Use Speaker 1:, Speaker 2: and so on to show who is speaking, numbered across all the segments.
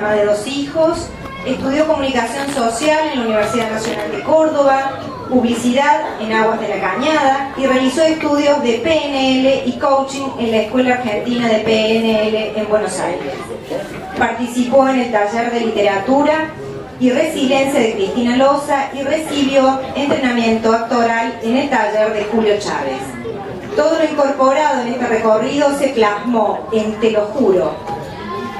Speaker 1: Mamá de 2 hijos, estudió comunicación social en la Universidad Nacional de Córdoba, publicidad en Aguas de la Cañada y realizó estudios de PNL y coaching en la Escuela Argentina de PNL en Buenos Aires. Participó en el taller de literatura y resiliencia de Cristina Loza y recibió entrenamiento actoral en el taller de Julio Chávez. Todo lo incorporado en este recorrido se plasmó en Te lo juro,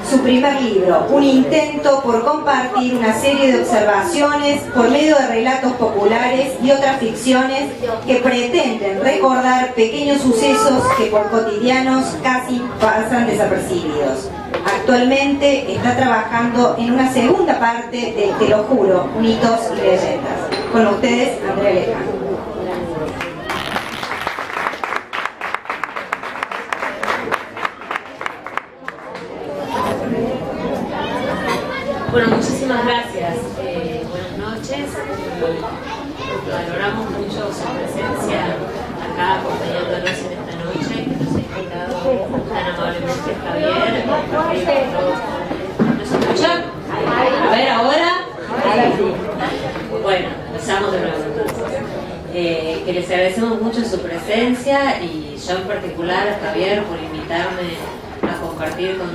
Speaker 1: su primer libro, un intento por compartir una serie de observaciones por medio de relatos populares y otras ficciones que pretenden recordar pequeños sucesos que por cotidianos casi pasan desapercibidos. Actualmente está trabajando en una segunda parte de Te lo juro, mitos y leyendas. Con ustedes, Andrea Leján.
Speaker 2: Bueno, muchísimas gracias. Buenas noches. Valoramos mucho su presencia acá acompañándonos en esta noche, que nos ha invitado tan amablemente Javier. ¿Nos escuchan? A ver, ahora. Bueno, empezamos de nuevo entonces. Que les agradecemos mucho su presencia y yo en particular a Javier por invitarme a compartir con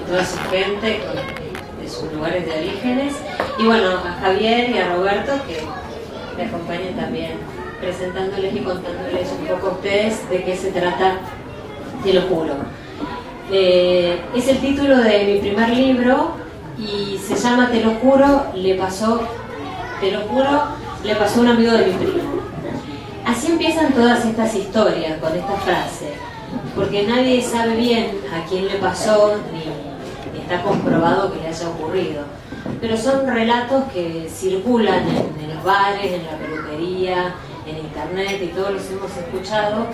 Speaker 2: toda su gente, de sus lugares de orígenes, y bueno, a Javier y a Roberto que me acompañan también presentándoles y contándoles un poco a ustedes de qué se trata Te lo juro. Es el título de mi primer libro y se llama Te lo juro, le pasó a un amigo de mi primo. Así empiezan todas estas historias con esta frase, porque nadie sabe bien a quién le pasó ni está comprobado que le haya ocurrido, pero son relatos que circulan en los bares, en la peluquería, en internet, y todos los hemos escuchado,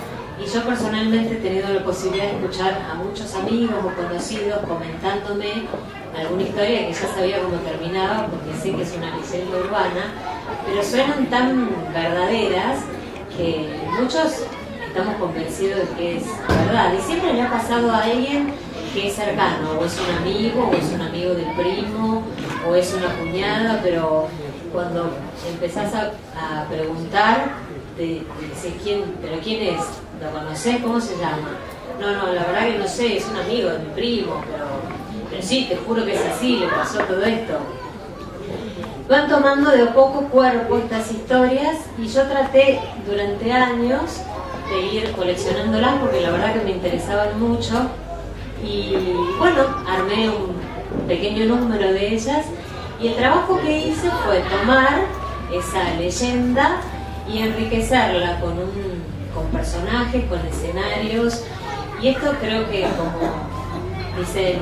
Speaker 2: y yo personalmente he tenido la posibilidad de escuchar a muchos amigos o conocidos comentándome alguna historia que ya sabía cómo terminaba, porque sé que es una leyenda urbana, pero suenan tan verdaderas que muchos estamos convencidos de que es verdad, y siempre le ha pasado a alguien que es cercano, o es un amigo, o es un amigo del primo, o es una cuñada, pero cuando empezás a preguntar, dices, ¿quién es? ¿Lo conocés? ¿Cómo se llama? No, la verdad que no sé, es un amigo de mi primo, pero sí, te juro que es así, le pasó todo esto. Van tomando de a poco cuerpo estas historias, y yo traté durante años de ir coleccionándolas, porque la verdad que me interesaban mucho. Y bueno, armé un pequeño número de ellas, y el trabajo que hice fue tomar esa leyenda y enriquecerla con personajes, con escenarios, y esto creo que, como dicen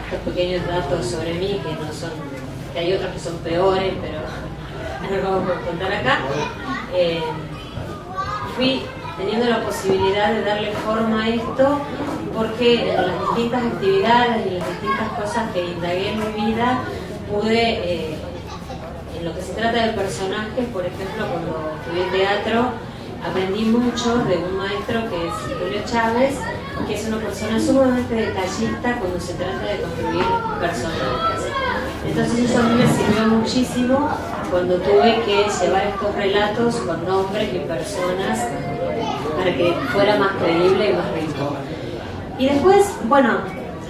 Speaker 2: estos pequeños datos sobre mí, que no son, que hay otros que son peores, pero no lo vamos a contar acá, fui teniendo la posibilidad de darle forma a esto, porque en las distintas actividades y en las distintas cosas que indagué en mi vida pude, en lo que se trata de personajes, por ejemplo, cuando estudié teatro, aprendí mucho de un maestro que es Julio Chávez, que es una persona sumamente detallista cuando se trata de construir personajes. Entonces eso a mí me sirvió muchísimo cuando tuve que llevar estos relatos con nombres y personas para que fuera más creíble y más rico. Y después, bueno,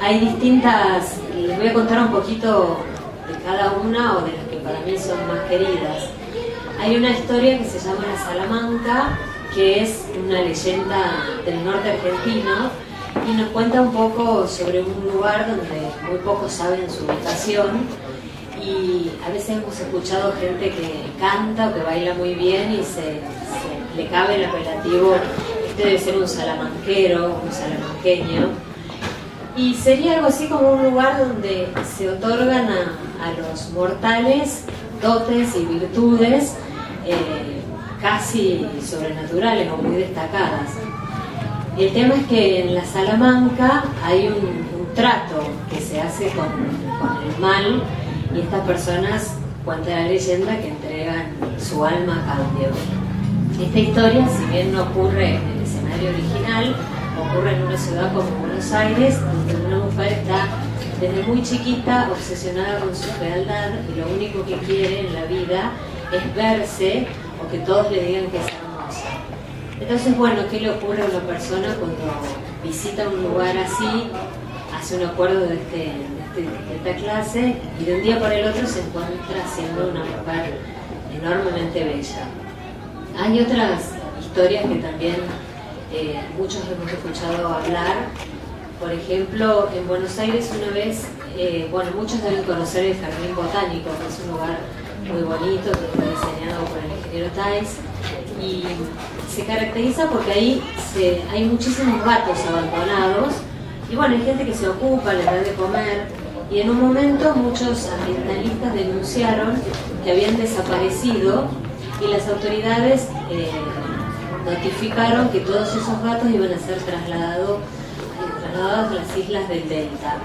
Speaker 2: hay distintas, les voy a contar un poquito de cada una, o de las que para mí son más queridas. Hay una historia que se llama La Salamanca, que es una leyenda del norte argentino, y nos cuenta un poco sobre un lugar donde muy pocos saben su ubicación, y a veces hemos escuchado gente que canta o que baila muy bien y le cabe el apelativo, este debe ser un salamanquero, un salamanqueño, y sería algo así como un lugar donde se otorgan a los mortales dotes y virtudes casi sobrenaturales o muy destacadas. Y el tema es que en la Salamanca hay un trato que se hace con el mal, y estas personas, cuenta la leyenda, que entregan su alma a cambio. Esta historia, si bien no ocurre en el escenario original, ocurre en una ciudad como Buenos Aires, donde una mujer está desde muy chiquita obsesionada con su fealdad y lo único que quiere en la vida es verse o que todos le digan que es hermosa. Entonces, bueno, ¿qué le ocurre a una persona cuando visita un lugar así, hace un acuerdo de esta clase y de un día para el otro se encuentra siendo una mujer enormemente bella? Hay otras historias que también muchos hemos escuchado hablar. Por ejemplo, en Buenos Aires una vez, bueno, muchos deben conocer el Jardín Botánico, que es un lugar muy bonito, que fue diseñado por el ingeniero Thais, y se caracteriza porque ahí hay muchísimos gatos abandonados, y bueno, hay gente que se ocupa, les da de comer, y en un momento muchos ambientalistas denunciaron que habían desaparecido y las autoridades notificaron que todos esos gatos iban a ser trasladados a las islas del Delta.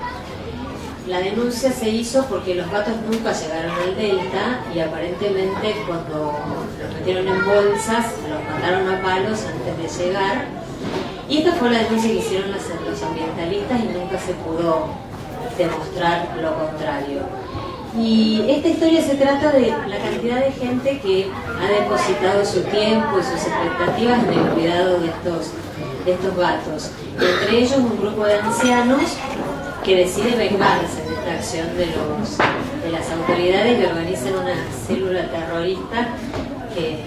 Speaker 2: La denuncia se hizo porque los gatos nunca llegaron al Delta y aparentemente cuando los metieron en bolsas los mataron a palos antes de llegar. Y esta fue la denuncia que hicieron los ambientalistas y nunca se pudo demostrar lo contrario. Y esta historia se trata de la cantidad de gente que ha depositado su tiempo y sus expectativas en el cuidado de estos gatos. Y entre ellos un grupo de ancianos que decide vengarse de esta acción de las autoridades y organizan una célula terrorista que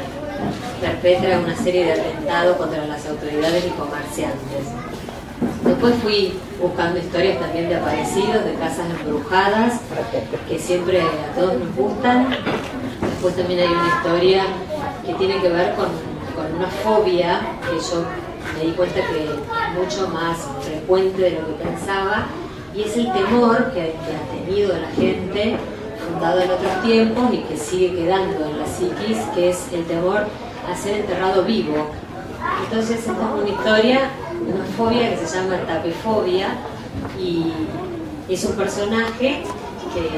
Speaker 2: perpetra una serie de atentados contra las autoridades y comerciantes. Después fui buscando historias también de aparecidos, de casas embrujadas, que siempre a todos nos gustan. Después también hay una historia que tiene que ver con una fobia que yo me di cuenta que es mucho más frecuente de lo que pensaba, y es el temor que ha tenido la gente, fundado en otros tiempos y que sigue quedando en la psiquis, que es el temor a ser enterrado vivo. Entonces esta es una historia, una fobia que se llama tapefobia, y es un personaje que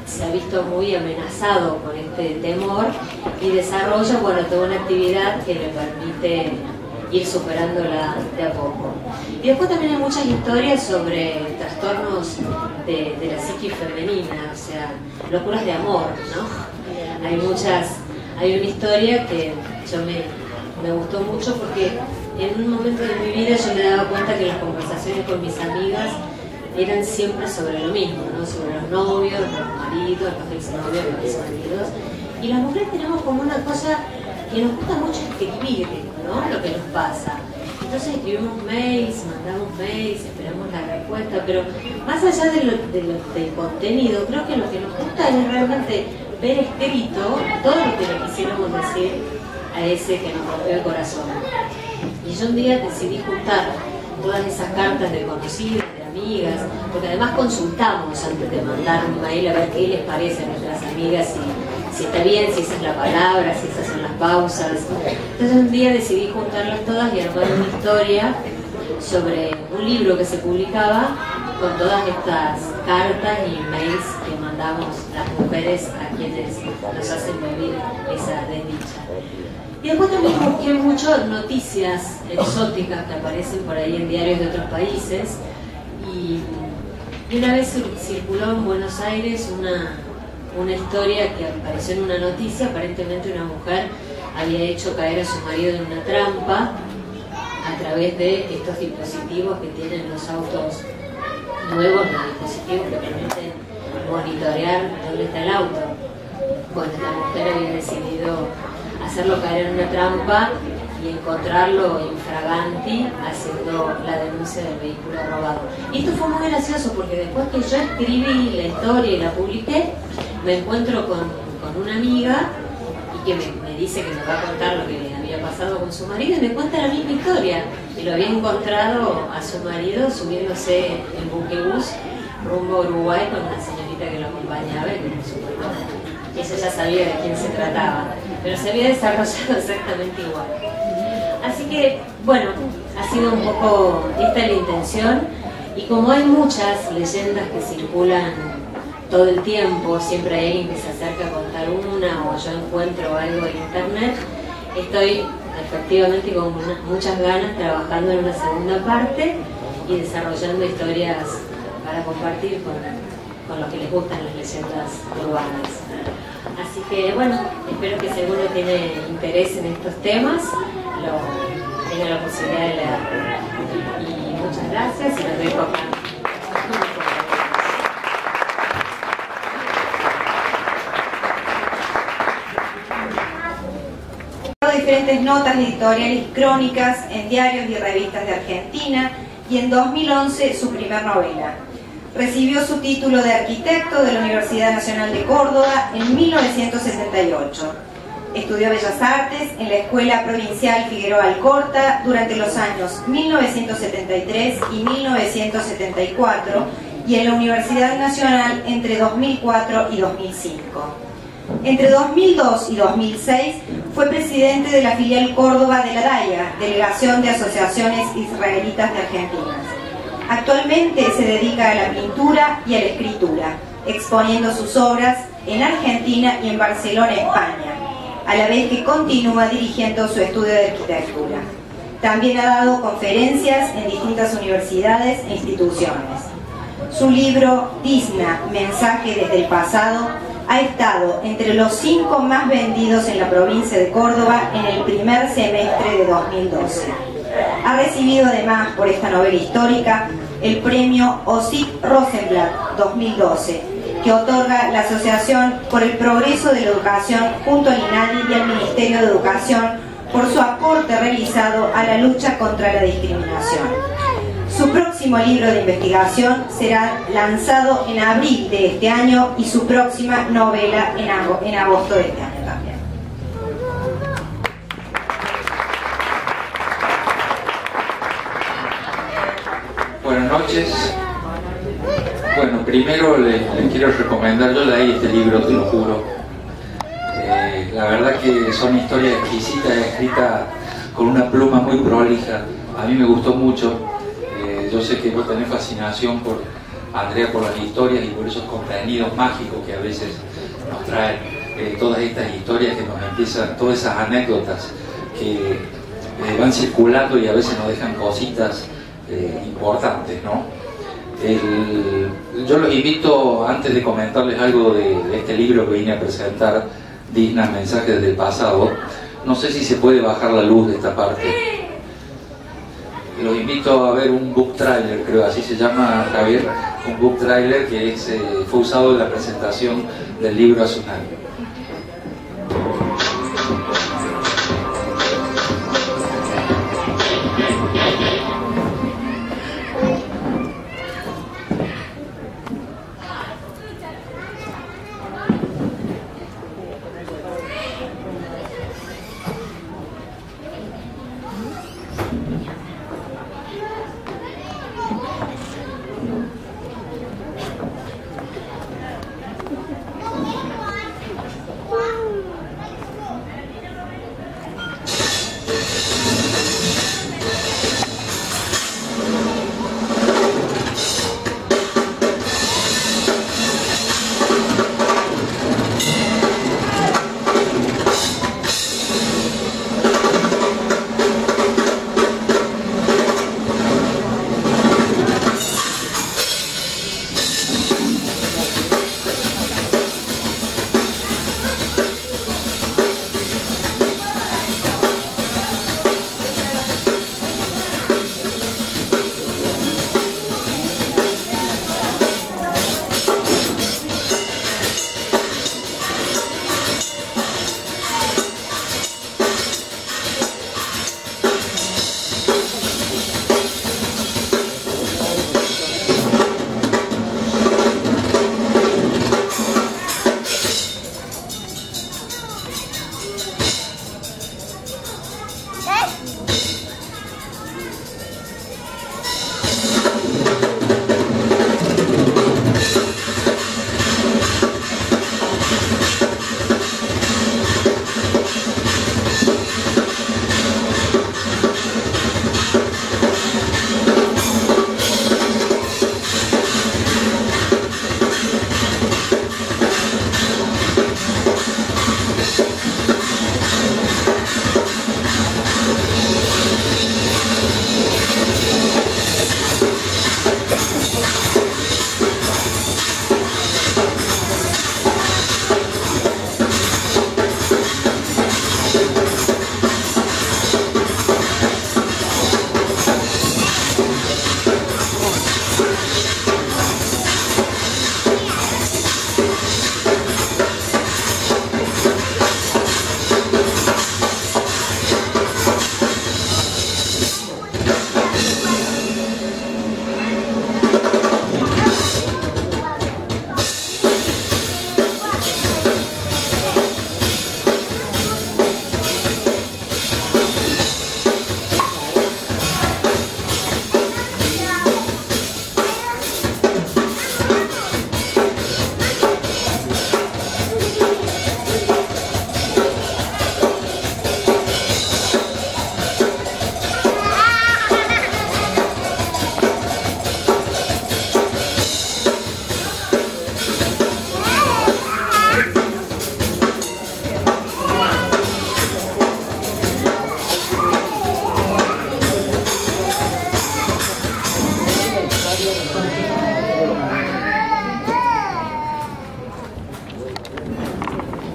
Speaker 2: se ha visto muy amenazado por este temor y desarrolla, bueno, toda una actividad que le permite ir superándola de a poco. Y después también hay muchas historias sobre trastornos de la psiquis femenina, o sea, locuras de amor, ¿no? Hay una historia que yo me gustó mucho porque en un momento de mi vida yo me daba cuenta que las conversaciones con mis amigas eran siempre sobre lo mismo, ¿no? Sobre los novios, los maridos, los exnovios, los exmaridos. Y las mujeres tenemos como una cosa que nos gusta mucho escribir, ¿no? Lo que nos pasa. Entonces escribimos mails, mandamos mails, esperamos la respuesta, pero más allá del contenido, creo que lo que nos gusta es realmente ver escrito todo lo que le quisiéramos decir a ese que nos rompió el corazón. Y yo un día decidí juntar todas esas cartas de conocidas, de amigas, porque además consultamos antes de mandar un mail a ver qué les parece a nuestras amigas, si está bien, si esa es la palabra, si esas son las pausas. Entonces un día decidí juntarlas todas y armar una historia sobre un libro que se publicaba con todas estas cartas y mails que mandamos las mujeres a quienes nos hacen vivir esa desdicha. Y después también busqué mucho noticias exóticas que aparecen por ahí en diarios de otros países, y una vez circuló en Buenos Aires una historia que apareció en una noticia. Aparentemente una mujer había hecho caer a su marido en una trampa a través de estos dispositivos que tienen los autos nuevos, los dispositivos que permiten monitorear dónde está el auto. Bueno, la mujer había decidido hacerlo caer en una trampa y encontrarlo infraganti haciendo la denuncia del vehículo robado. Y esto fue muy gracioso porque después que yo escribí la historia y la publiqué, me encuentro con una amiga y que me dice que me va a contar lo que le había pasado con su marido, y me cuenta la misma historia, que lo había encontrado a su marido subiéndose en buquebús rumbo a Uruguay con una señorita que lo acompañaba y que ella ya sabía de quién se trataba, pero se había desarrollado exactamente igual. Así que, bueno, ha sido un poco esta la intención, y como hay muchas leyendas que circulan todo el tiempo, siempre hay alguien que se acerca a contar una, o yo encuentro algo en internet, estoy efectivamente con muchas ganas trabajando en una segunda parte y desarrollando historias para compartir con los que les gustan las leyendas urbanas. Así que bueno, espero que si alguno tiene interés en estos temas, tenga la posibilidad de leer. Y muchas gracias y los dejo acá.
Speaker 1: Diferentes notas editoriales y crónicas en diarios y revistas de Argentina, y en 2011 su primer novela. Recibió su título de arquitecto de la Universidad Nacional de Córdoba en 1978. Estudió Bellas Artes en la Escuela Provincial Figueroa Alcorta durante los años 1973 y 1974 y en la Universidad Nacional entre 2004 y 2005. Entre 2002 y 2006 fue presidente de la filial Córdoba de la DAIA, Delegación de Asociaciones Israelitas de Argentina. Actualmente se dedica a la pintura y a la escritura, exponiendo sus obras en Argentina y en Barcelona, España, a la vez que continúa dirigiendo su estudio de arquitectura. También ha dado conferencias en distintas universidades e instituciones. Su libro, Dizna, Mensaje desde el pasado, ha estado entre los 5 más vendidos en la provincia de Córdoba en el primer semestre de 2012. Ha recibido además por esta novela histórica el premio Osip Rosenblatt 2012, que otorga la Asociación por el Progreso de la Educación junto al INADI y al Ministerio de Educación por su aporte realizado a la lucha contra la discriminación. Su próximo libro de investigación será lanzado en abril de este año y su próxima novela en agosto de este año también.
Speaker 3: Buenas noches. Bueno, primero les quiero recomendar, yo leí este libro, te lo juro. La verdad que son historias exquisitas, escritas con una pluma muy prolija. A mí me gustó mucho. Yo sé que vos tenés fascinación por Andrea, por las historias y por esos contenidos mágicos que a veces nos traen todas estas historias que nos empiezan, todas esas anécdotas que van circulando y a veces nos dejan cositas importantes, ¿no? Yo los invito, antes de comentarles algo de este libro que vine a presentar, Dizna, Mensajes del Pasado, no sé si se puede bajar la luz de esta parte. Los invito a ver un book trailer, creo así se llama, Javier, un book trailer que fue usado en la presentación del libro hace un año.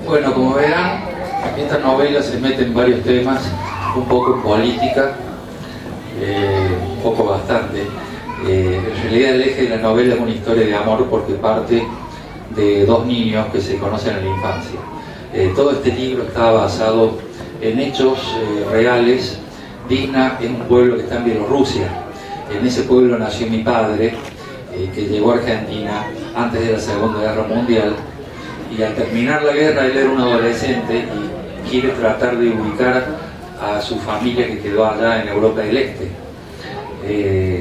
Speaker 3: Bueno, como verán, esta novela se mete en varios temas, un poco en política, un poco bastante. En realidad el eje de la novela es una historia de amor porque parte de dos niños que se conocen en la infancia. Todo este libro está basado en hechos reales. Dizna es un pueblo que está en Bielorrusia. En ese pueblo nació mi padre, que llegó a Argentina antes de la Segunda Guerra Mundial, y al terminar la guerra él era un adolescente y quiere tratar de ubicar a su familia que quedó allá en Europa del Este.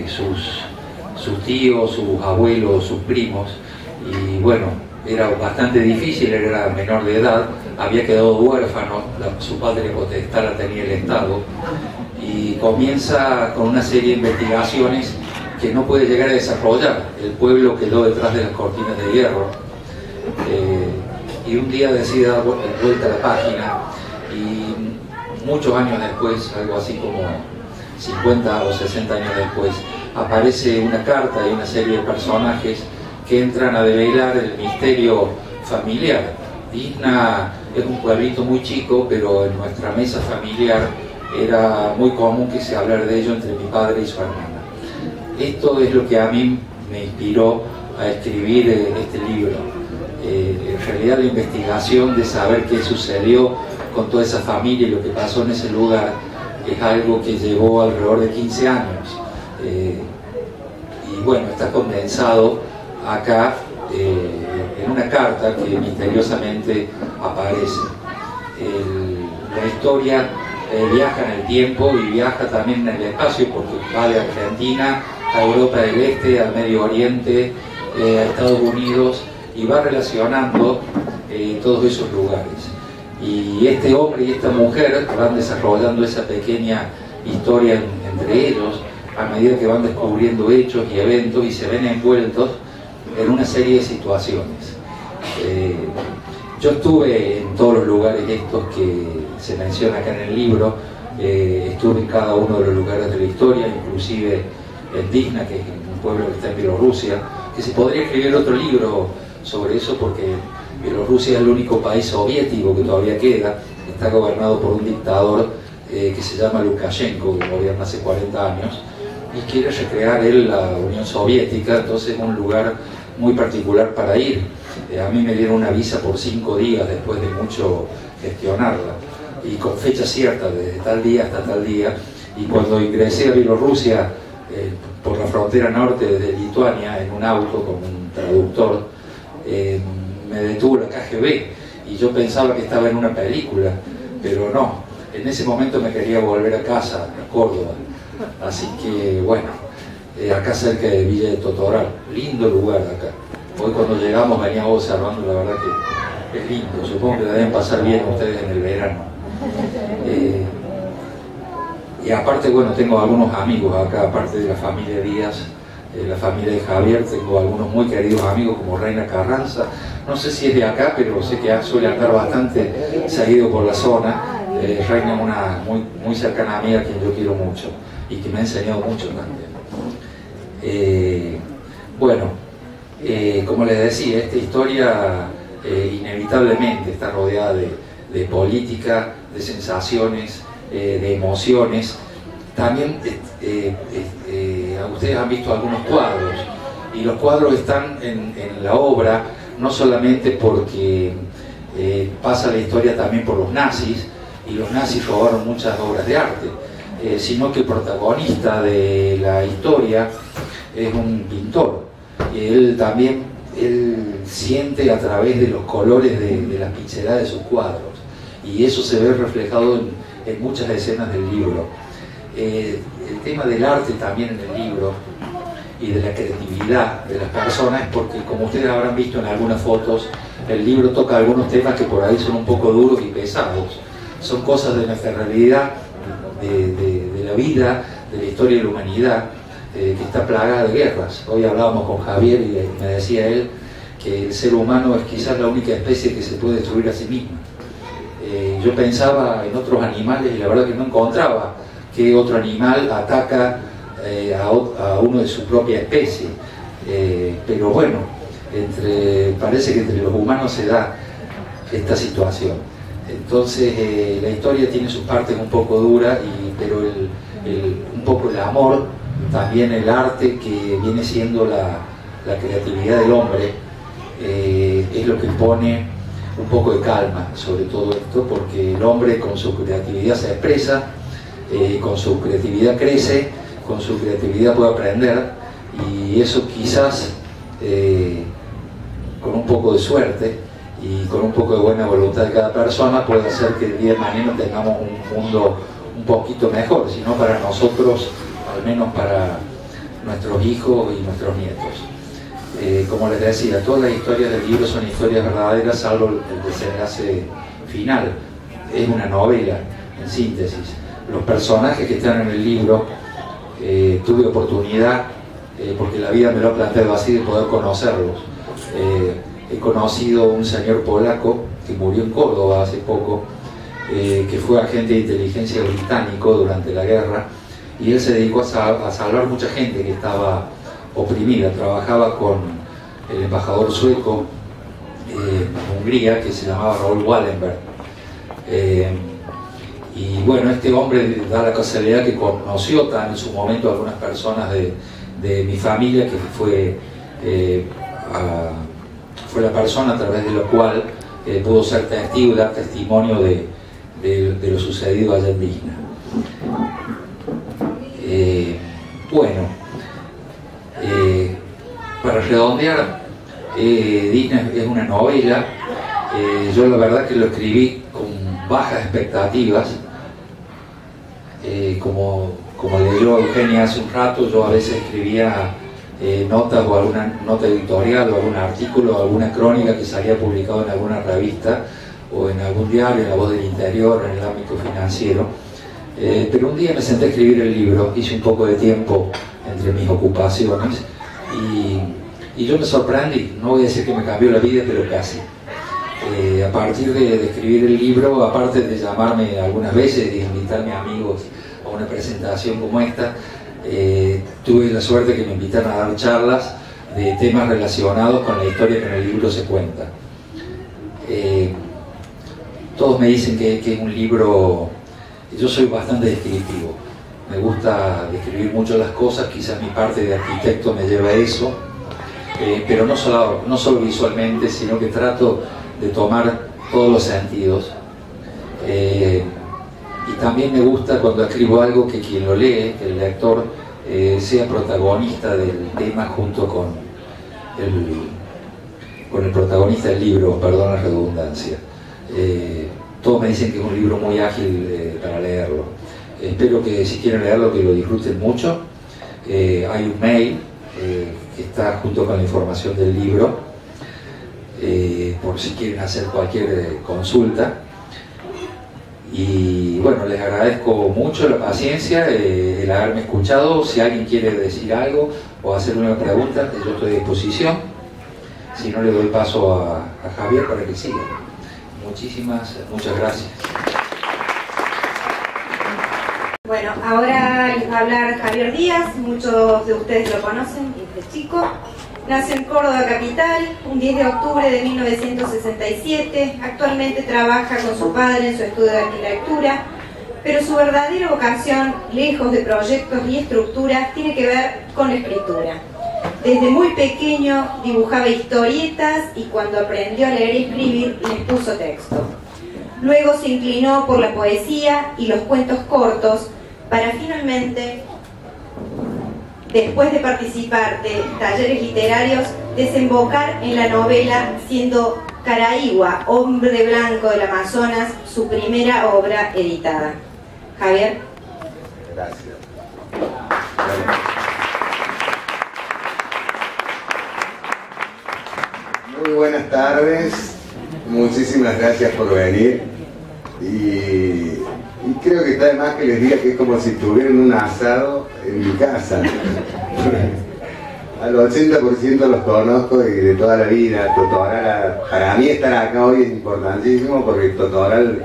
Speaker 3: Sus tíos, sus abuelos, sus primos, y bueno, era bastante difícil, él era menor de edad, había quedado huérfano, su padre potestad la tenía el Estado, y comienza con una serie de investigaciones que no puede llegar a desarrollar. El pueblo quedó detrás de las cortinas de hierro, y un día decide dar vuelta a la página, y muchos años después, algo así como 50 o 60 años después, aparece una carta y una serie de personajes que entran a develar el misterio familiar. Dizna es un pueblito muy chico, pero en nuestra mesa familiar era muy común que se hablara de ello entre mi padre y su hermana. Esto es lo que a mí me inspiró a escribir este libro. En realidad la investigación de saber qué sucedió con toda esa familia y lo que pasó en ese lugar es algo que llevó alrededor de 15 años. Y bueno, está condensado acá en una carta que misteriosamente aparece. La historia viaja en el tiempo y viaja también en el espacio, porque va de Argentina a Europa del Este, al Medio Oriente, a Estados Unidos, y va relacionando todos esos lugares. Y este hombre y esta mujer van desarrollando esa pequeña historia entre ellos a medida que van descubriendo hechos y eventos y se ven envueltos en una serie de situaciones. Yo estuve en todos los lugares estos que se mencionan acá en el libro, estuve en cada uno de los lugares de la historia, inclusive en Dizna, que es un pueblo que está en Bielorrusia, que se podría escribir otro libro sobre eso porque Bielorrusia es el único país soviético que todavía queda, está gobernado por un dictador que se llama Lukashenko, que gobierna hace 40 años, y quiere recrear él la Unión Soviética, entonces es un lugar muy particular para ir. A mí me dieron una visa por 5 días después de mucho gestionarla, y con fecha cierta, desde tal día hasta tal día, y cuando ingresé a Bielorrusia por la frontera norte desde Lituania en un auto con un traductor, me detuvo la KGB y yo pensaba que estaba en una película, pero no, en ese momento me quería volver a casa, a Córdoba, así que bueno, acá cerca de Villa de Totoral, lindo lugar acá. Hoy cuando llegamos veníamos observando, la verdad que es lindo, supongo que la deben pasar bien ustedes en el verano. Y aparte, bueno, tengo algunos amigos acá, aparte de la familia Díaz, la familia de Javier, tengo algunos muy queridos amigos como Reina Carranza, no sé si es de acá, pero sé que suele andar bastante seguido por la zona. Reina es una muy cercana amiga a quien yo quiero mucho y que me ha enseñado mucho también. Bueno, como les decía, esta historia inevitablemente está rodeada de política, de sensaciones, de emociones. También ustedes han visto algunos cuadros, y los cuadros están en la obra no solamente porque pasa la historia también por los nazis, y los nazis robaron muchas obras de arte, sino que el protagonista de la historia es un pintor, y él siente a través de los colores de las pinceladas de sus cuadros, y eso se ve reflejado en muchas escenas del libro. El tema del arte también en el libro y de la creatividad de las personas es porque, como ustedes habrán visto en algunas fotos, el libro toca algunos temas que por ahí son un poco duros y pesados, son cosas de nuestra realidad, de la vida, de la historia de la humanidad, que está plagada de guerras. Hoy hablábamos con Javier y me decía él que el ser humano es quizás la única especie que se puede destruir a sí misma. Yo pensaba en otros animales y la verdad que no encontraba que otro animal ataca a uno de su propia especie, pero bueno, parece que entre los humanos se da. esta situación. Entonces la historia tiene sus partes un poco duras, pero un poco el amor, también el arte que viene siendo la creatividad del hombre, es lo que pone un poco de calma sobre todo esto, porque el hombre con su creatividad se expresa, con su creatividad crece, con su creatividad puede aprender, y eso quizás con un poco de suerte y con un poco de buena voluntad de cada persona puede hacer que el día de mañana tengamos un mundo un poquito mejor, sino para nosotros, al menos para nuestros hijos y nuestros nietos. Como les decía, todas las historias del libro son historias verdaderas, salvo el desenlace final. Es una novela, en síntesis. Los personajes que están en el libro, tuve oportunidad, porque la vida me lo ha planteado así, de poder conocerlos. He conocido un señor polaco que murió en Córdoba hace poco, que fue agente de inteligencia británico durante la guerra, y él se dedicó a salvar mucha gente que estaba oprimida. Trabajaba con el embajador sueco en Hungría, que se llamaba Raoul Wallenberg. Y bueno, este hombre da la casualidad que conoció en su momento a algunas personas de mi familia, que fue la persona a través de la cual pudo ser testigo y dar testimonio de lo sucedido allá en Disna. Para redondear, Disna es una novela. Yo la verdad que lo escribí con bajas expectativas. Como leyó Eugenia hace un rato, yo a veces escribía notas o alguna nota editorial o algún artículo o alguna crónica que salía publicado en alguna revista o en algún diario, en La Voz del Interior, en el ámbito financiero. Pero un día me senté a escribir el libro, hice un poco de tiempo entre mis ocupaciones y yo me sorprendí. No voy a decir que me cambió la vida, pero casi. A partir de escribir el libro, aparte de llamarme algunas veces, de invitarme a amigos a una presentación como esta, tuve la suerte que me invitaron a dar charlas de temas relacionados con la historia que en el libro se cuenta. Todos me dicen que es un libro. Yo soy bastante descriptivo, me gusta describir mucho las cosas, quizás mi parte de arquitecto me lleva a eso, pero no solo visualmente, sino que trato de tomar todos los sentidos. Y también me gusta cuando escribo algo que quien lo lee, que el lector, sea protagonista del tema junto con el protagonista del libro, perdón la redundancia. Todos me dicen que es un libro muy ágil para leerlo. Espero que si quieren leerlo que lo disfruten mucho. Hay un mail que está junto con la información del libro, por si quieren hacer cualquier consulta. Y bueno, les agradezco mucho la paciencia, el haberme escuchado. Si alguien quiere decir algo o hacer una pregunta, yo estoy a disposición. Si no, le doy paso a Javier para que siga. Muchas gracias.
Speaker 1: Bueno, ahora les va a hablar Javier Díaz. Muchos de ustedes lo conocen desde chico. Nace en Córdoba capital un 10 de octubre de 1967. Actualmente trabaja con su padre en su estudio de arquitectura, pero su verdadera vocación, lejos de proyectos y estructuras, tiene que ver con la escritura. Desde muy pequeño dibujaba historietas y cuando aprendió a leer y escribir les puso texto. Luego se inclinó por la poesía y los cuentos cortos para finalmente, después de participar de talleres literarios, desembocar en la novela, siendo Caraigua, Hombre Blanco del Amazonas, su primera obra editada. Javier.
Speaker 4: Gracias. Muy buenas tardes, muchísimas gracias por venir y creo que está de más que les diga que es como si tuvieran un asado en mi casa. Al 80% los conozco y de toda la vida. Totoral, para mí estar acá hoy es importantísimo porque Totoral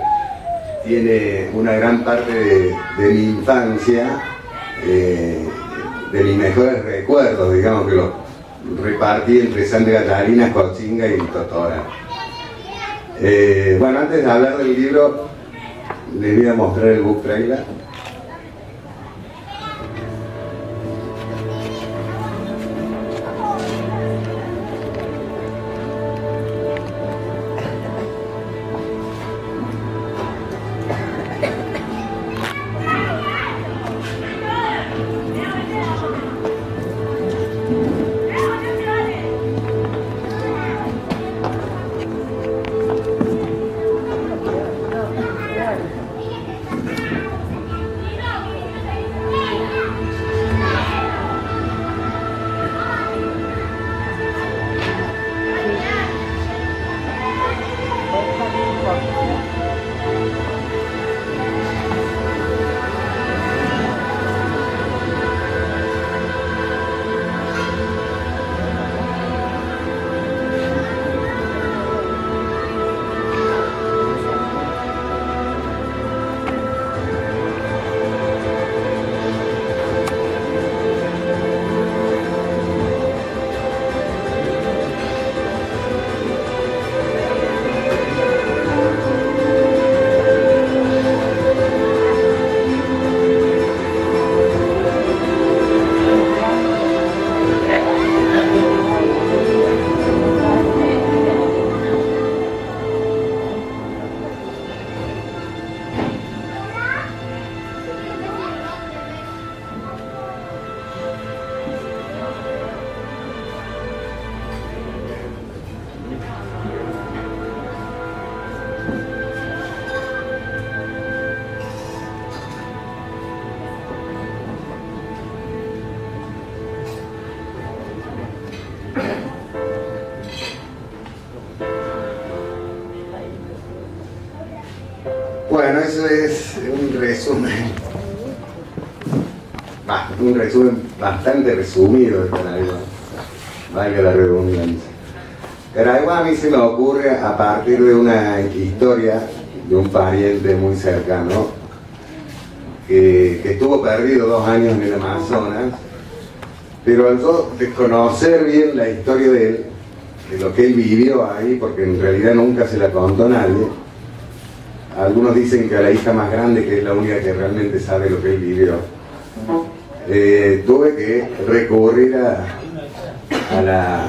Speaker 4: tiene una gran parte de mi infancia, de mis mejores recuerdos, digamos, que los repartí entre Santa Catarina, Cochinga y Totoral. Bueno, antes de hablar del libro, les voy a mostrar el book trailer. Bueno, eso es un resumen bastante resumido de Caraiguá, valga la redundancia. Caraiguá a mí se me ocurre a partir de una historia de un pariente muy cercano que estuvo perdido 2 años en el Amazonas, pero al yo desconocer bien la historia de él, de lo que él vivió ahí, porque en realidad nunca se la contó nadie. Algunos dicen que a la hija más grande, que es la única que realmente sabe lo que él vivió, tuve que recurrir a la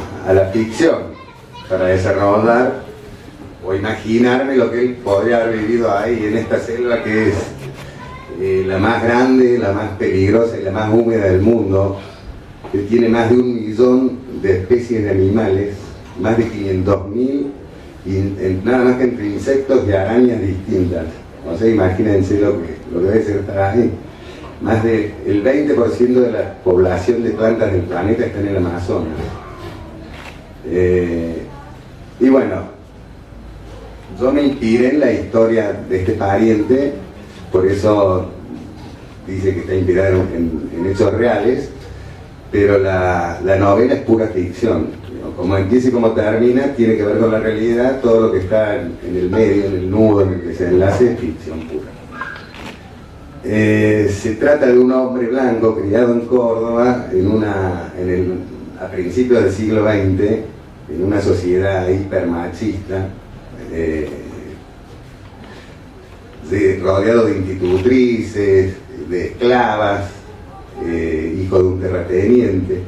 Speaker 4: ficción para desarrollar o imaginarme lo que él podría haber vivido ahí, en esta selva que es la más grande, la más peligrosa y la más húmeda del mundo, que tiene más de 1 millón de especies de animales, más de 500.000, nada más que entre insectos y arañas distintas. O sea, imagínense lo que debe ser estar ahí. Más del 20% de la población de plantas del planeta está en el Amazonas. Y bueno, yo me inspiré en la historia de este pariente, por eso dice que está inspirado en hechos reales, pero la novela es pura ficción. Como empieza y como termina, tiene que ver con la realidad. Todo lo que está en el medio, en el nudo, en el que se enlace, es ficción pura. Se trata de un hombre blanco criado en Córdoba a principios del siglo XX, en una sociedad hipermachista, rodeado de institutrices, de esclavas, hijo de un terrateniente,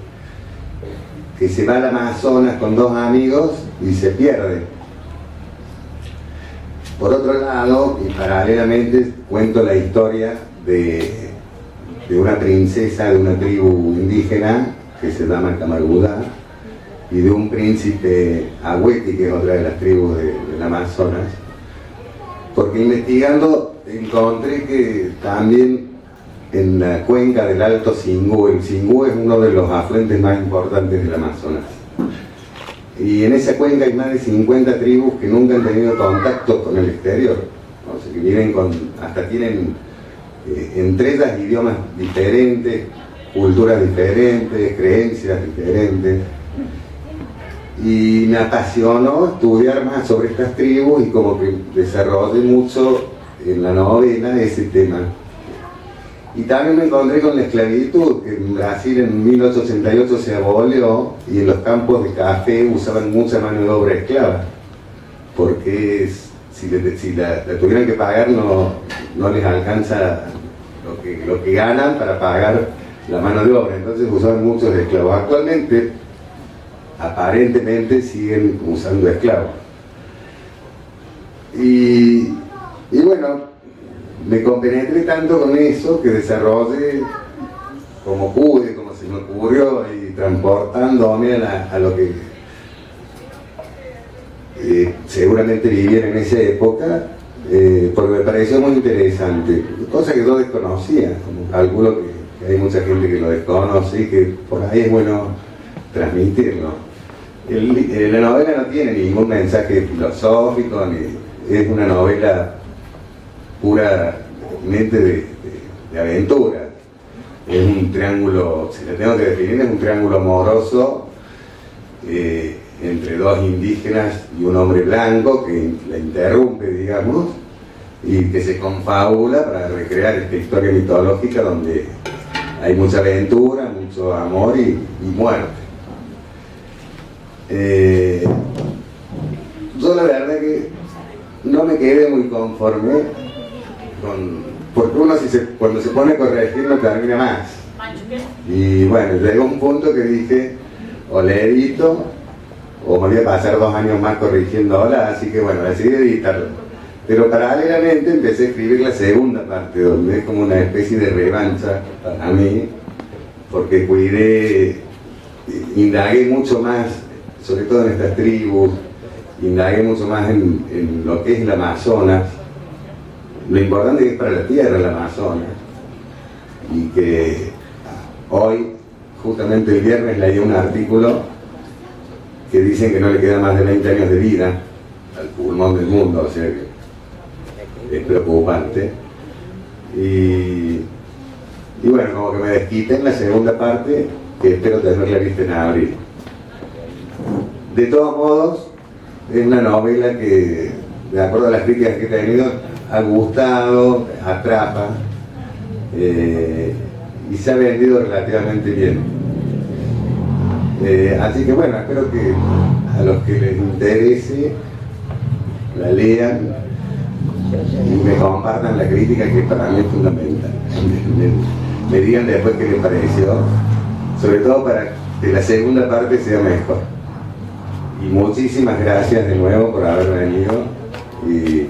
Speaker 4: que se va al Amazonas con 2 amigos y se pierde. Por otro lado, y paralelamente, cuento la historia de una princesa de una tribu indígena que se llama Camargudá, y de un príncipe Agüeti, que es otra de las tribus del Amazonas, porque investigando encontré que también en la cuenca del Alto Xingú, el Xingú es uno de los afluentes más importantes del Amazonas, y en esa cuenca hay más de 50 tribus que nunca han tenido contacto con el exterior, o sea, que vienen hasta tienen entre ellas idiomas diferentes, culturas diferentes, creencias diferentes, y me apasionó estudiar más sobre estas tribus, y como que desarrollé mucho en la novela ese tema. Y también me encontré con la esclavitud, que en Brasil en 1888 se abolió, y en los campos de café usaban mucha mano de obra esclava. porque si la tuvieran que pagar no les alcanza lo que ganan para pagar la mano de obra, entonces usaban muchos esclavos. Actualmente aparentemente siguen usando esclavos, y bueno, me compenetré tanto con eso que desarrollé como pude, como se me ocurrió, y transportándome a lo que seguramente viviera en esa época, porque me pareció muy interesante, cosa que yo desconocía, como calculo que hay mucha gente que lo desconoce y que por ahí es bueno transmitirlo. La novela no tiene ningún mensaje filosófico, es una novela puramente de aventura. Es un triángulo, si la tengo que definir, es un triángulo amoroso entre dos indígenas y un hombre blanco que la interrumpe, digamos, y que se confabula para recrear esta historia mitológica donde hay mucha aventura, mucho amor y muerte. Yo la verdad que no me quedé muy conforme porque uno cuando se pone a corregir no termina más, y bueno, llegó un punto que dije, o le edito o me voy a pasar 2 años más corrigiéndola, así que bueno, decidí editarlo. Pero paralelamente empecé a escribir la segunda parte, donde es como una especie de revancha para mí, porque indagué mucho más, sobre todo en estas tribus, indagué mucho más en lo que es el Amazonas, lo importante que es para la tierra el Amazonas, y que hoy, justamente el viernes, leí un artículo que dicen que no le queda más de 20 años de vida al pulmón del mundo, o sea que es preocupante. Y bueno, como que me desquité en la segunda parte, que espero tenerla lista en abril. De todos modos, es una novela que, de acuerdo a las críticas que he tenido, ha gustado, atrapa, y se ha vendido relativamente bien. Así que bueno, espero que a los que les interese la lean y me compartan la crítica, que para mí es fundamental. Me digan después qué les pareció, sobre todo para que la segunda parte sea mejor. Y muchísimas gracias de nuevo por haber venido. Y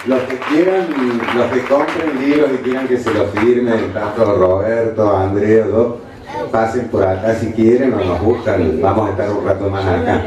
Speaker 4: los que quieran, los que compren libros y quieran que se los firmen, tanto Roberto, Andrea, pasen por acá si quieren, o nos buscan, vamos a estar un rato más acá.